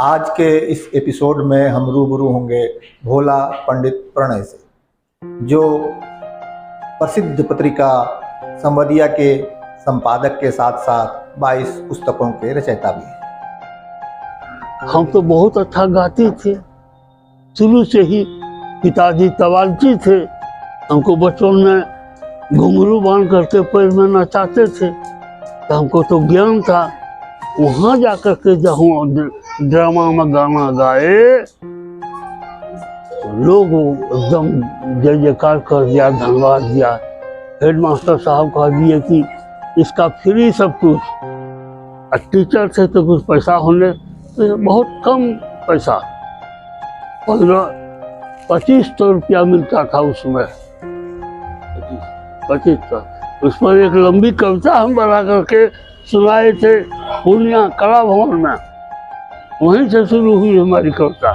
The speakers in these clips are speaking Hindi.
आज के इस एपिसोड में हम रूबरू होंगे भोला पंडित प्रणय से, जो प्रसिद्ध पत्रिका संवदिया के संपादक के साथ साथ 22 पुस्तकों के रचयिता भी हैं। हम तो बहुत अच्छा गाते थे, शुरू से ही पिताजी तवालची थे। हमको बचपन में घुंघरू बांध करके पैर में नचाते थे, तो हमको तो ज्ञान था। वहाँ जाकर के जहाँ ड्रामा में गाना गाए, लोग एकदम जय जयकार कर दिया, धन्यवाद दिया। हेडमास्टर साहब कह दिए कि इसका फ्री सब कुछ। और टीचर थे तो कुछ पैसा होने तो बहुत कम पैसा, 1500-2500 रुपया मिलता था उसमें, 2500। उस पर एक लंबी कविता हम बना करके सुनाए थे पूर्णिया कला भवन में। वहीं से शुरू हुई हमारी कविता।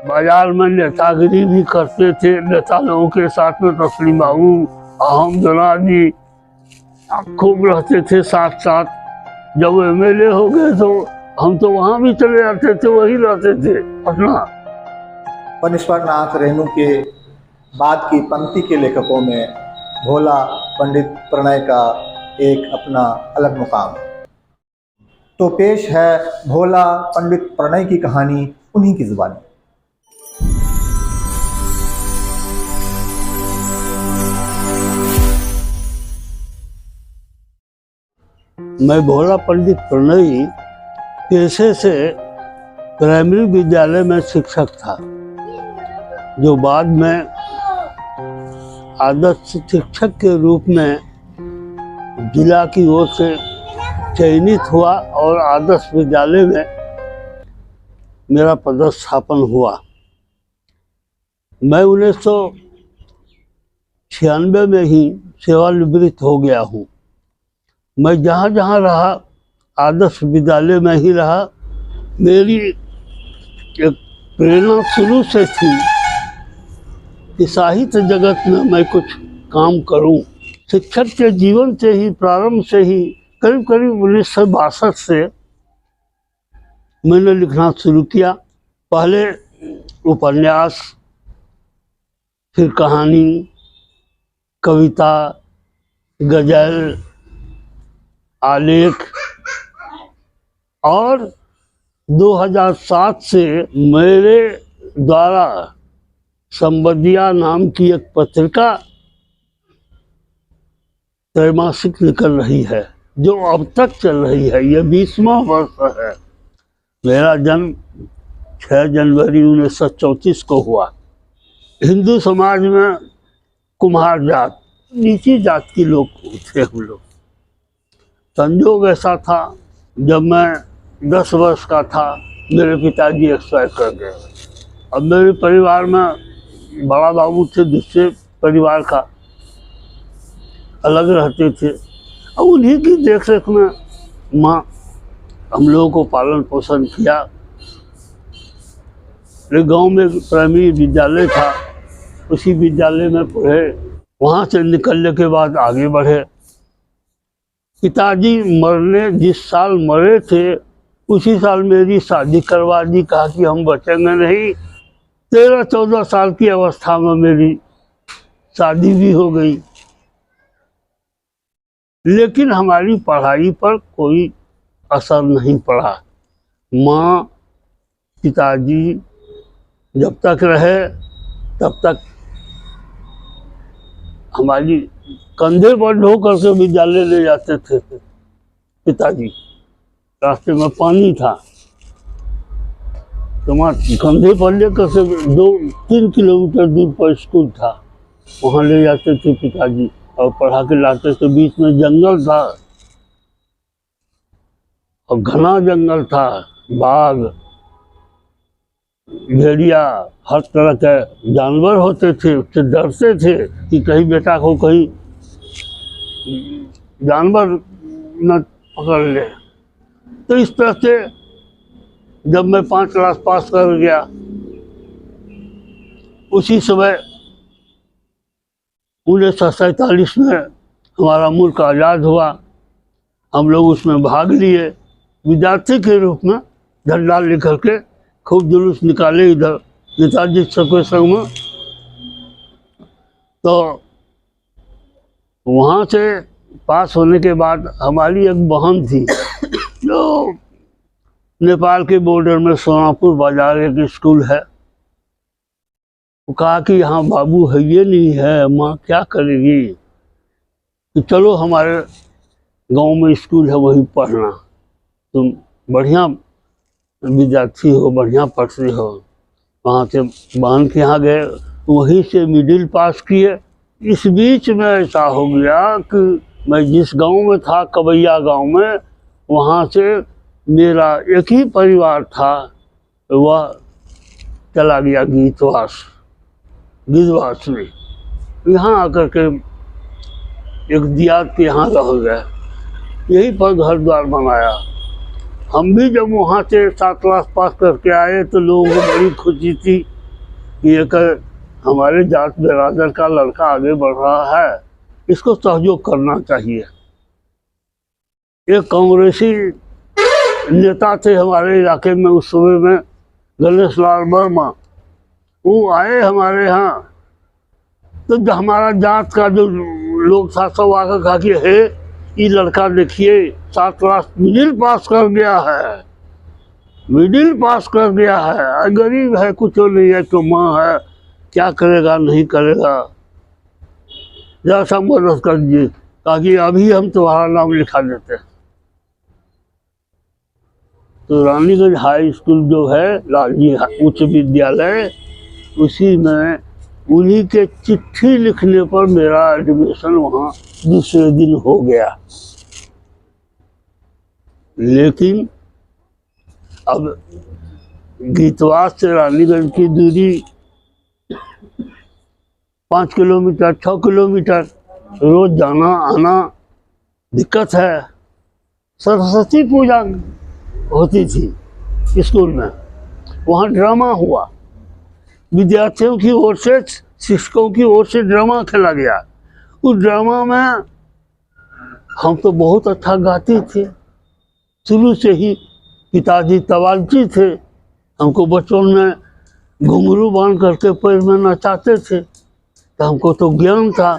बाजार में नेतागिरी भी करते थे, नेता लोगों के साथ में तस्लीम बाबू, अहम जनाजी खूब रहते थे साथ साथ। जब एमएलए हो गए तो हम तो वहाँ भी चले जाते थे, वहीं रहते थे पटना। फणीश्वरनाथ रेणु के बाद की पंक्ति के लेखकों में भोला पंडित प्रणय का एक अपना अलग मुकाम है। तो पेश है भोला पंडित प्रणय की कहानी उन्हीं की जुबानी। मैं भोला पंडित प्रणय पेशे से प्राइमरी विद्यालय में शिक्षक था, जो बाद में आदर्श शिक्षक के रूप में जिला की ओर से चयनित हुआ और आदर्श विद्यालय में मेरा पदस्थापन हुआ। मैं 1996 में ही सेवानिवृत्त हो गया हूँ। मैं जहाँ जहाँ रहा, आदर्श विद्यालय में ही रहा। मेरी एक प्रेरणा शुरू से थी कि साहित्य जगत में मैं कुछ काम करूं। शिक्षक के जीवन से ही, प्रारंभ से ही, करीब करीब 1962 से मैंने लिखना शुरू किया। पहले उपन्यास, फिर कहानी, कविता, गज़ल, आलेख, और 2007 से मेरे द्वारा संवदिया नाम की एक पत्रिका त्रैमासिक निकल रही है, जो अब तक चल रही है। ये 20वां वर्ष है। मेरा जन्म 6 जनवरी 1934 को हुआ। हिंदू समाज में कुम्हार जात, नीची जात की लोग थे हम लोग। संजोग ऐसा था, जब मैं 10 वर्ष का था, मेरे पिताजी एक्सपायर कर गए। अब मेरे परिवार में बड़ा बाबू थे, दूसरे परिवार का, अलग रहते थे। अब उन्हीं की देखरेख में माँ हम लोगों को पालन पोषण किया। एक गांव में प्राइमरी विद्यालय था, उसी विद्यालय में पढ़े। वहाँ से निकलने के बाद आगे बढ़े। पिताजी मरने जिस साल मरे थे, उसी साल मेरी शादी करवा दी। कहा कि हम बचेंगे नहीं। 13-14 साल की अवस्था में मेरी शादी भी हो गई। लेकिन हमारी पढ़ाई पर कोई असर नहीं पड़ा। माँ, पिताजी जब तक रहे तब तक हमारी कंधे पर ढो करके विद्यालय ले जाते थे पिताजी। रास्ते में पानी था तो वहाँ कंधे पर लेकर के 2-3 किलोमीटर दूर पर स्कूल था, वहाँ ले जाते थे पिताजी और पढ़ा के लाते थे। बीच में जंगल था और घना जंगल था, बाघ, भेड़िया, हर तरह के जानवर होते थे। उससे डरते थे कि कहीं बेटा को कहीं जानवर न पकड़ ले। तो इस तरह से जब मैं 5 क्लास पास कर गया, उसी समय 1947 में हमारा मुल्क आज़ाद हुआ। हम लोग उसमें भाग लिए विद्यार्थी के रूप में। झंडा लेकर के खूब जुलूस निकाले इधर नेताजी सबके संग में। तो वहाँ से पास होने के बाद हमारी एक बहन थी जो नेपाल के बॉर्डर में सोनापुर बाजार एक स्कूल है। वो कहा कि यहाँ बाबू है ये नहीं है, माँ क्या करेगी, कि चलो हमारे गांव में स्कूल है वहीं पढ़ना, तुम बढ़िया विद्यार्थी हो, बढ़िया पढ़ते हो। वहाँ से बहन के यहाँ गए, वहीं से मिडिल पास किए। इस बीच में ऐसा हो गया कि मैं जिस गांव में था, कबैया गांव में, वहाँ से मेरा एक ही परिवार था, वह चला गया गीतवास में। यहाँ आकर के एक दियाद के यहाँ रह गए, यहीं पर घर द्वार बनाया। हम भी जब वहाँ से 7 क्लास पास करके आए तो लोगों को बड़ी खुशी थी कि एक हमारे जात बिरादर का लड़का आगे बढ़ रहा है, इसको सहयोग करना चाहिए। एक कांग्रेसी नेता थे हमारे इलाके में उस समय में, गणेश लाल वर्मा, वो आए हमारे यहाँ। तो जो हमारा जात का जो लोग था सब आकर कहा कि हे ये लड़का देखिए 7 क्लास मिडिल पास कर गया है, मिडिल पास कर गया है, गरीब है, कुछ नहीं है, तो माँ है, क्या करेगा नहीं करेगा, जैसा मदद कर दीजिए। ताकि अभी हम तुम्हारा नाम लिखा देते हैं। तो रानीगंज हाई स्कूल जो है, लालजी उच्च विद्यालय, उसी में उन्हीं के चिट्ठी लिखने पर मेरा एडमिशन वहाँ दूसरे दिन हो गया। लेकिन अब गीतवास से रानीगंज की दूरी 5 किलोमीटर 6 किलोमीटर, रोज जाना आना दिक्कत है। सरस्वती पूजा होती थी स्कूल में, वहाँ ड्रामा हुआ, विद्यार्थियों की ओर से, शिक्षकों की ओर से ड्रामा खेला गया। उस ड्रामा में हम तो बहुत अच्छा गाते थे, शुरू से ही पिताजी तवालची थे, हमको बचपन में घुंघरू बांध करके पैर में नचाते थे, तो हमको तो ज्ञान था।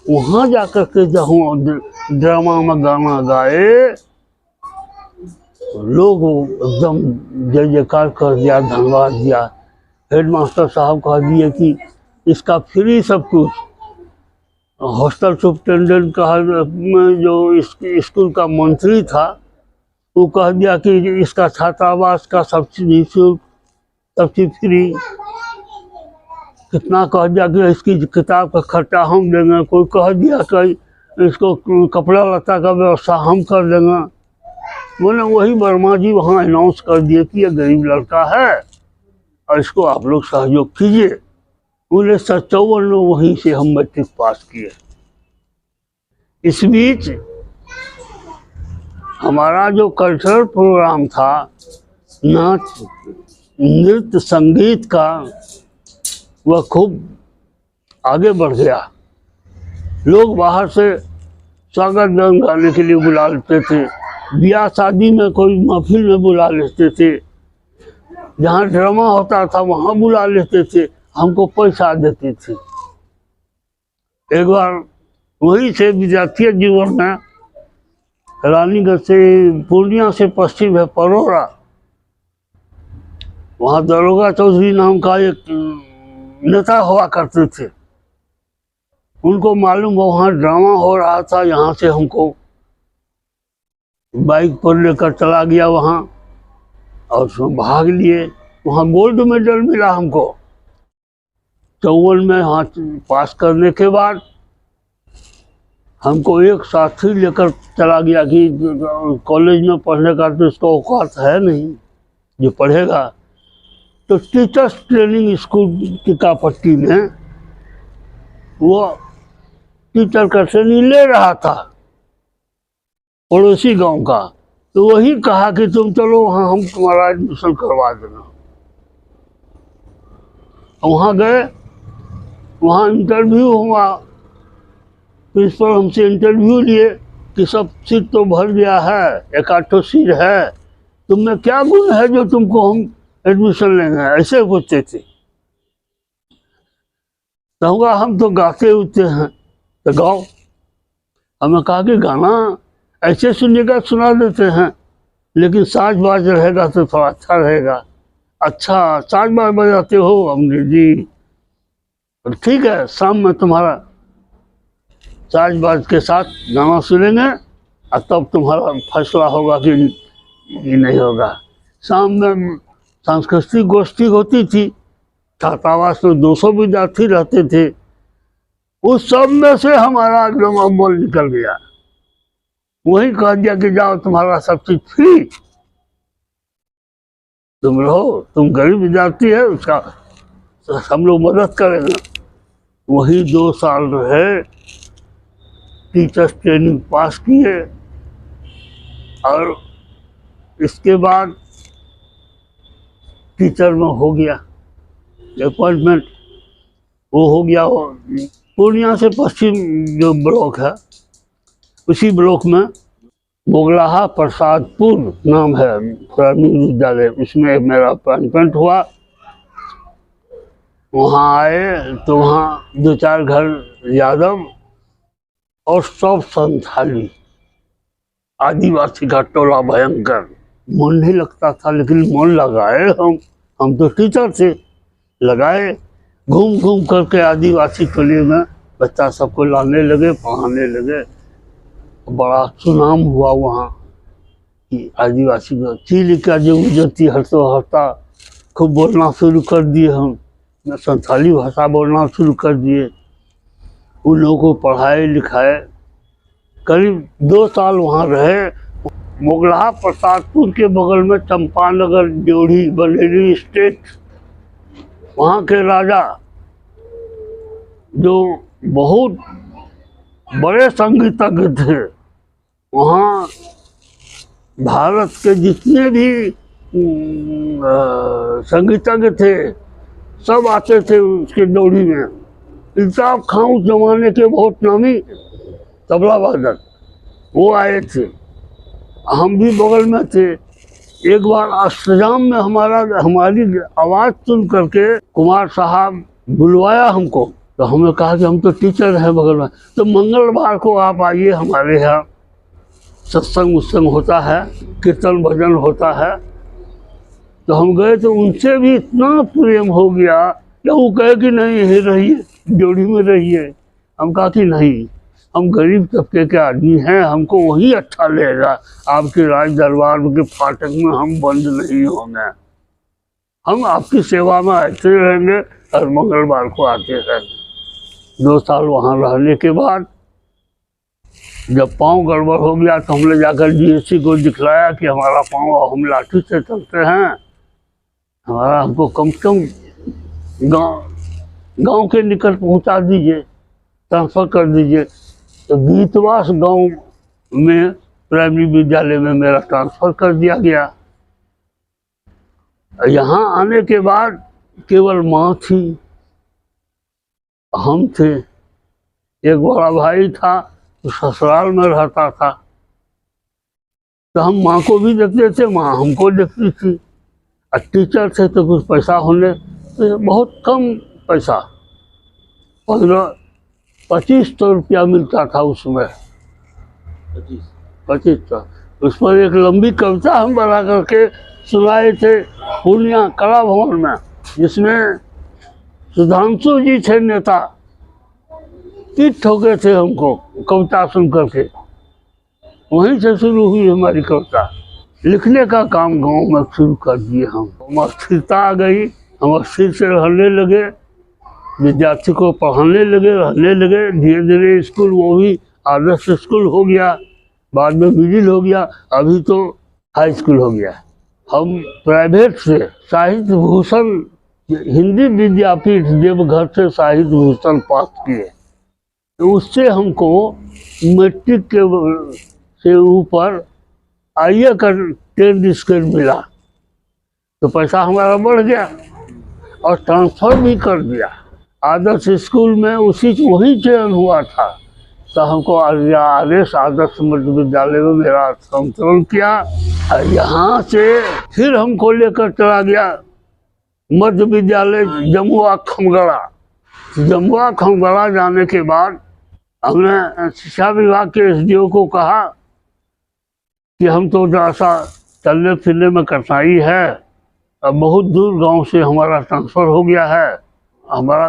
वहाँ जाकर के जब हम ड्रामा में गाना गाए, लोग एकदम जय जयकार कर दिया, धन्यवाद दिया। हेडमास्टर साहब कह दिए कि इसका फ्री सब कुछ। हॉस्टल सुप्रिटेंडेंट का जो स्कूल का मंत्री था, वो कह दिया कि इसका छात्रावास का सब्सिडी शुल्क सब चीज फ्री। कितना कह दिया कि इसकी किताब का खर्चा हम देंगे, कोई कह दिया कि इसको कपड़ा लत्ता का व्यवस्था हम कर देंगे। बोले वही वर्मा जी वहाँ अनाउंस कर दिए कि ये गरीब लड़का है और इसको आप लोग सहयोग कीजिए। 1954 में वहीं से हम मैट्रिक पास किए। इस बीच हमारा जो कल्चरल प्रोग्राम था, नाच नृत्य संगीत का, वह खूब आगे बढ़ गया। लोग बाहर से स्वागत गाने के लिए बुला लेते थे, ब्याह शादी में कोई महफिल में बुला लेते थे, जहाँ ड्रामा होता था वहाँ बुला लेते थे, हमको पैसा देते थे। एक बार वहीं से विद्यार्थी जीवन में रानीगंज से पूर्णिया से पश्चिम है परोरा, वहाँ दरोगा चौधरी नाम का एक नेता हुआ करते थे। उनको मालूम वहाँ ड्रामा हो रहा था, यहाँ से हमको बाइक पर लेकर चला गया वहाँ और उसमें भाग लिए। वहाँ गोल्ड मेडल मिला हमको। 54 में हाथ पास करने के बाद हमको एक साथी लेकर चला गया कि कॉलेज में पढ़ने का तो इसका औकात है नहीं जो पढ़ेगा। तो टीचर्स ट्रेनिंग स्कूल टिकापट्टी में वो टीचर का ट्रेनिंग ले रहा था, पड़ोसी गांव का। तो वही कहा कि तुम चलो वहाँ, हम तुम्हारा एडमिशन करवा देना। वहाँ गए, वहाँ इंटरव्यू हुआ, प्रिंसिपल हमसे इंटरव्यू लिए कि सब सीट तो भर गया है, 1-8 सीट है, तुम में क्या गुण है जो तुमको हम एडमिशन लेंगे, ऐसे पूछते थे। कहूँगा हम तो गाते उठते हैं, तो गाओ। हमें कहा कि गाना ऐसे सुनिएगा, सुना देते हैं, लेकिन साज बाज रहेगा तो थोड़ा अच्छा रहेगा। अच्छा साज बाज बजाते हो? हमने जी ठीक है, शाम में तुम्हारा साज बाज के साथ गाना सुनेंगे और तब तुम्हारा फैसला होगा कि नहीं होगा। शाम में सांस्कृतिक गोष्ठी होती थी, छात्रावास में 200 विद्यार्थी रहते थे। उस सब में से हमारा एकदम अमल निकल गया। वही कह दिया कि जाओ तुम्हारा सब चीज फ्री, तुम रहो, तुम गरीब विद्यार्थी है, उसका हम लोग मदद करेंगे। वही 2 साल रहे, टीचर्स ट्रेनिंग पास किए और इसके बाद टीचर में हो गया अपॉइंटमेंट। वो हो गया पूर्णिया से पश्चिम जो ब्लॉक है, उसी ब्लॉक में मोगलाहा प्रसादपुर नाम है प्राइमरी विद्यालय, उसमें मेरा अपॉइंटमेंट हुआ। वहाँ आए तो वहाँ 2-4 घर यादव और सब संथाली आदिवासी का टोला भयंकर। मन नहीं लगता था, लेकिन मन लगाए हम तो टीचर थे, लगाए। घूम घूम करके आदिवासी टोले में बच्चा सबको लाने लगे, पढ़ाने लगे। बड़ा सुनाम हुआ वहाँ कि आदिवासी को चील का जो उजरती हरता खूब बोलना शुरू कर दिए। हम संथाली भाषा बोलना शुरू कर दिए। उन लोगों को पढ़ाए लिखाए, करीब 2 साल वहाँ रहे। मोगलाहा प्रसादपुर के बगल में चंपानगर ड्योढ़ी बरेली स्टेट, वहाँ के राजा जो बहुत बड़े संगीतज्ञ थे, वहाँ भारत के जितने भी संगीतज्ञ थे सब आते थे उसके ड्योढ़ी में। इल्ताफ खां उस जमाने के बहुत नामी तबला वादक, वो आए थे, हम भी बगल में थे। एक बार अष्टजाम में हमारी आवाज़ सुन करके कुमार साहब बुलवाया हमको, तो हमने कहा कि हम तो टीचर हैं बगल में, तो मंगलवार को आप आइए हमारे यहाँ, सत्संग उत्संग होता है, कीर्तन भजन होता है। तो हम गए तो उनसे भी इतना प्रेम हो गया कि वो कहे कि नहीं यहीं रहिए, ड्योढ़ी में रहिए। हम कहा कि नहीं, हम गरीब तबके के आदमी हैं, हमको वही अच्छा लगेगा, आपके राज दरबार के फाटक में हम बंद नहीं होंगे, हम आपकी सेवा में आते रहेंगे और मंगलवार को आते रहेंगे। 2 साल वहाँ रहने के बाद जब पाँव गड़बड़ हो गया तो हमने जाकर DSC को दिखलाया कि हमारा पाँव, हम लाठी से चलते हैं, हमारा हमको कम से कम गांव के निकट पहुंचा दीजिए, ट्रांसफ़र कर दीजिए। तो गीतवास गांव में प्राइमरी विद्यालय में मेरा ट्रांसफ़र कर दिया गया। यहाँ आने के बाद केवल माँ थी, हम थे, एक बड़ा भाई था तो ससुराल में रहता था। तो हम माँ को भी देखते थे, माँ हमको देखती थी। और टीचर थे तो कुछ पैसा होने तो बहुत कम पैसा, 2500 रुपया मिलता था उसमें, 2500। उस पर एक लंबी कविता हम बना करके सुनाए थे पूर्णिया कला भवन में, जिसमें सुधांशु जी थे नेता, पीठ ठोके थे हमको कविता सुन करके। वहीं से शुरू हुई हमारी कविता। लिखने का काम गांव में शुरू कर दिए हम स्थिरता आ गई, हम स्थिर से रहने लगे, विद्यार्थी को पढ़ाने लगे, रहने लगे। धीरे धीरे स्कूल वो भी आदर्श स्कूल हो गया, बाद में मिडिल हो गया, अभी तो हाई स्कूल हो गया। हम प्राइवेट से साहित्य भूषण, हिंदी विद्यापीठ देवघर से साहित्य भूषण पास किए। तो उससे हमको मैट्रिक के से ऊपर आइए का 10 स्केल मिला, तो पैसा हमारा बढ़ गया और ट्रांसफ़र भी कर दिया आदर्श स्कूल में। वही चयन हुआ था तो हमको आर्यस आदर्श मध्य विद्यालय में मेरा संतरण किया। यहाँ से फिर हमको लेकर चला गया मध्य विद्यालय जमुआ खमगढ़ा। जमुआ खमगढ़ा जाने के बाद हमने शिक्षा विभाग के एसडीओ को कहा कि हम तो जरा सा चलने फिरने में कठिनाई है, अब बहुत दूर गांव से हमारा ट्रांसफ़र हो गया है, हमारा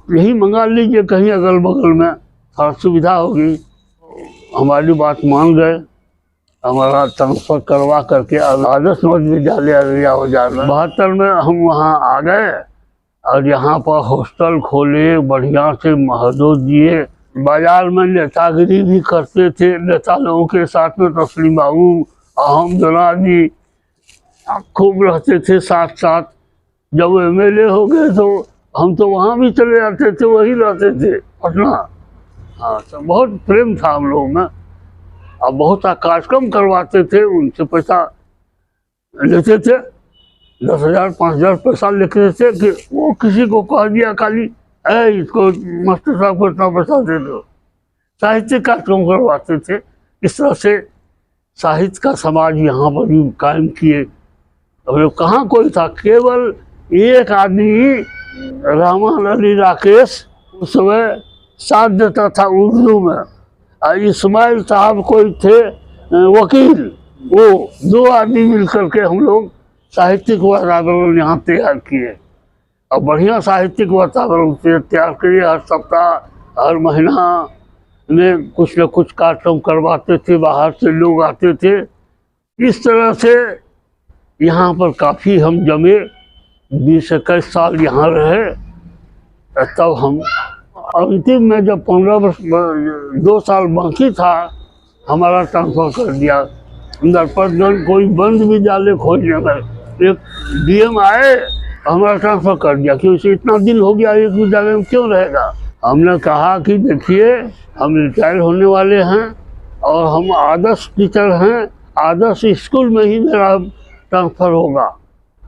यही मंगा लीजिए कहीं अगल बगल में, थोड़ा सुविधा होगी। हमारी बात मान गए, हमारा ट्रांसफ़र करवा करके आदर्श मध्य विद्यालय अररिया बाजार में 72 में हम वहाँ आ गए और यहाँ पर हॉस्टल खोले, बढ़िया से महदो दिए। बाजार में नेतागिरी भी करते थे, नेता लोगों के साथ में तस्लीम बाबू, अहम जनाजी खूब रहते थे साथ साथ। जब एमएलए हो गए तो हम तो वहाँ भी चले जाते थे, वही रहते थे पटना। हाँ, तो बहुत प्रेम था हम लोगों में। अब बहुत सा कार्यक्रम करवाते थे, उनसे पैसा लेते थे, 10,000 5,000 पैसा लेते थे कि वो किसी को कह दिया खाली इसको मास्टर साहब को इतना पैसा दे दो। साहित्य कार्यक्रम करवाते थे। इस तरह से साहित्य का समाज यहाँ पर भी कायम किए। अब कहाँ कोई था, केवल एक आदमी रहमान अली राकेश उस समय साथ देता था उर्दू में, और इस्माइल साहब कोई थे वकील। वो 2 आदमी मिल करके हम लोग साहित्यिक वातावरण यहाँ तैयार किए और बढ़िया साहित्यिक वातावरण तैयार किए। हर सप्ताह हर महीना में कुछ न कुछ कार्यक्रम करवाते थे, बाहर से लोग आते थे। इस तरह से यहाँ पर काफ़ी हम जमे, 20-21 साल यहाँ रहे। तब हम अंतिम में जब 15 वर्ष 2 साल बाकी था, हमारा ट्रांसफ़र कर दिया नरपतगंज कोई बंद विद्यालय खोलने में। एक डीएम आए, हमारा ट्रांसफ़र कर दिया कि उसे इतना दिन हो गया एक विद्यालय में क्यों रहेगा। हमने कहा कि देखिए हम रिटायर होने वाले हैं और हम आदर्श टीचर हैं, आदर्श स्कूल में ही मेरा ट्रांसफ़र होगा।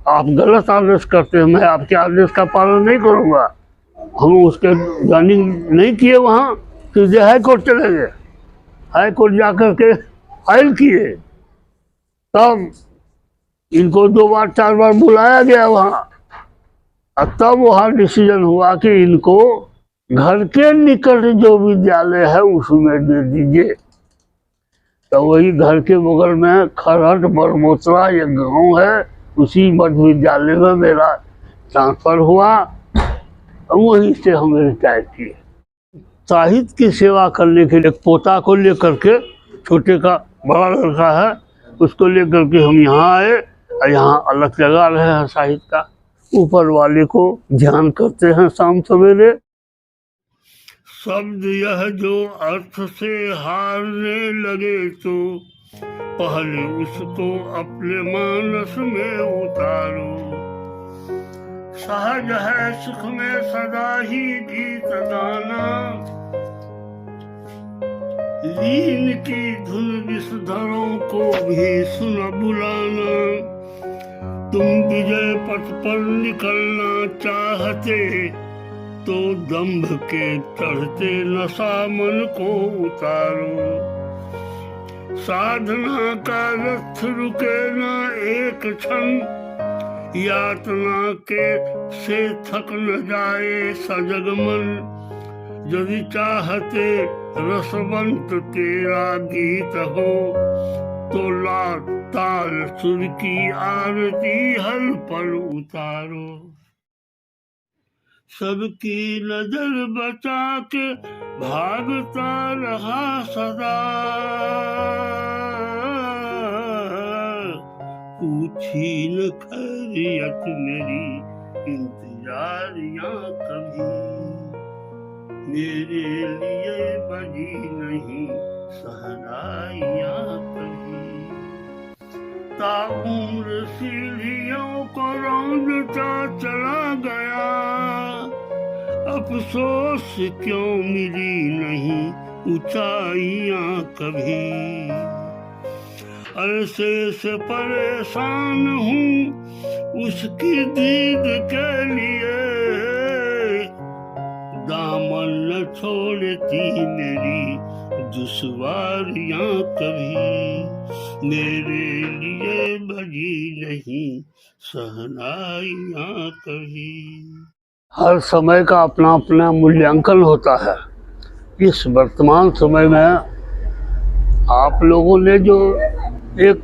आप गलत आदेश करते हैं, मैं आपके आदेश का पालन नहीं करूँगा। हम उसके ज्वाइनिंग नहीं किए, वहाँ सीधे हाई कोर्ट चले गए। हाई कोर्ट जा कर के फाइल किए, तब इनको 2 बार 4 बार बुलाया गया वहाँ, और तब वहाँ डिसीजन हुआ कि इनको घर के निकट जो विद्यालय है उसमें दे दीजिए। तो वही घर के बगल में खरहट बरमोतरा एक गांव है, उसी मध्य विद्यालय में मेरा ट्रांसफ़र हुआ। वहीं से हम रिटायर किए। साहित्य की सेवा करने के लिए पोता को लेकर के, छोटे का बड़ा लड़का है उसको लेकर के हम यहाँ आए और यहाँ अलग लगा रहे हैं साहित्य का। ऊपर वाले को ध्यान करते हैं शाम सवेरे। शब्द यह जो अर्थ से हारने लगे तो पहले उसको अपने मानस में उतारो। सहज है सुख में सदा ही गीत गाना, लीन की धुन विषधरों को भी सुन बुलाना। तुम विजय पथ पर निकलना चाहते तो दंभ के चढ़ते नशा मन को उतारो। साधना का रथ रुके ना एक क्षण, यातना के से थक न जाए सजग मन। यदि चाहते रसवंत तेरा गीत हो तो ला ताल सुर की आरती हल पर उतारो। सबकी नजर बचा के भागता रहा सदा, पूछी न खैरियत मेरी इंतजारियां कभी। मेरे लिए बजी नहीं सहनाइयां कभी। ताउम्र सीढ़ियों को रौंदता चला गया, अफसोस क्यों मिली नहीं ऊंचाइयां कभी। अरसे से परेशान हूँ उसकी दीद के लिए, दामन न छोड़ती मेरी दुश्वारियां कभी मेरे लिए बजी नहीं, सहनाइयां कभी। हर समय का अपना अपना मूल्यांकन होता है। इस वर्तमान समय में आप लोगों ने जो एक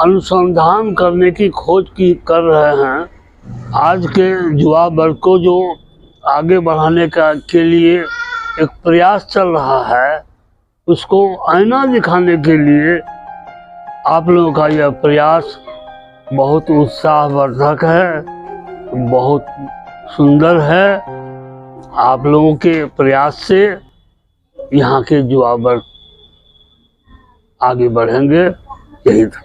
अनुसंधान करने की खोज की कर रहे हैं, आज के युवा वर्ग को जो आगे बढ़ाने के लिए एक प्रयास चल रहा है, उसको आईना दिखाने के लिए आप लोगों का यह प्रयास बहुत उत्साहवर्धक है, बहुत सुंदर है। आप लोगों के प्रयास से यहाँ के युवा वर्ग आगे बढ़ेंगे, यही था।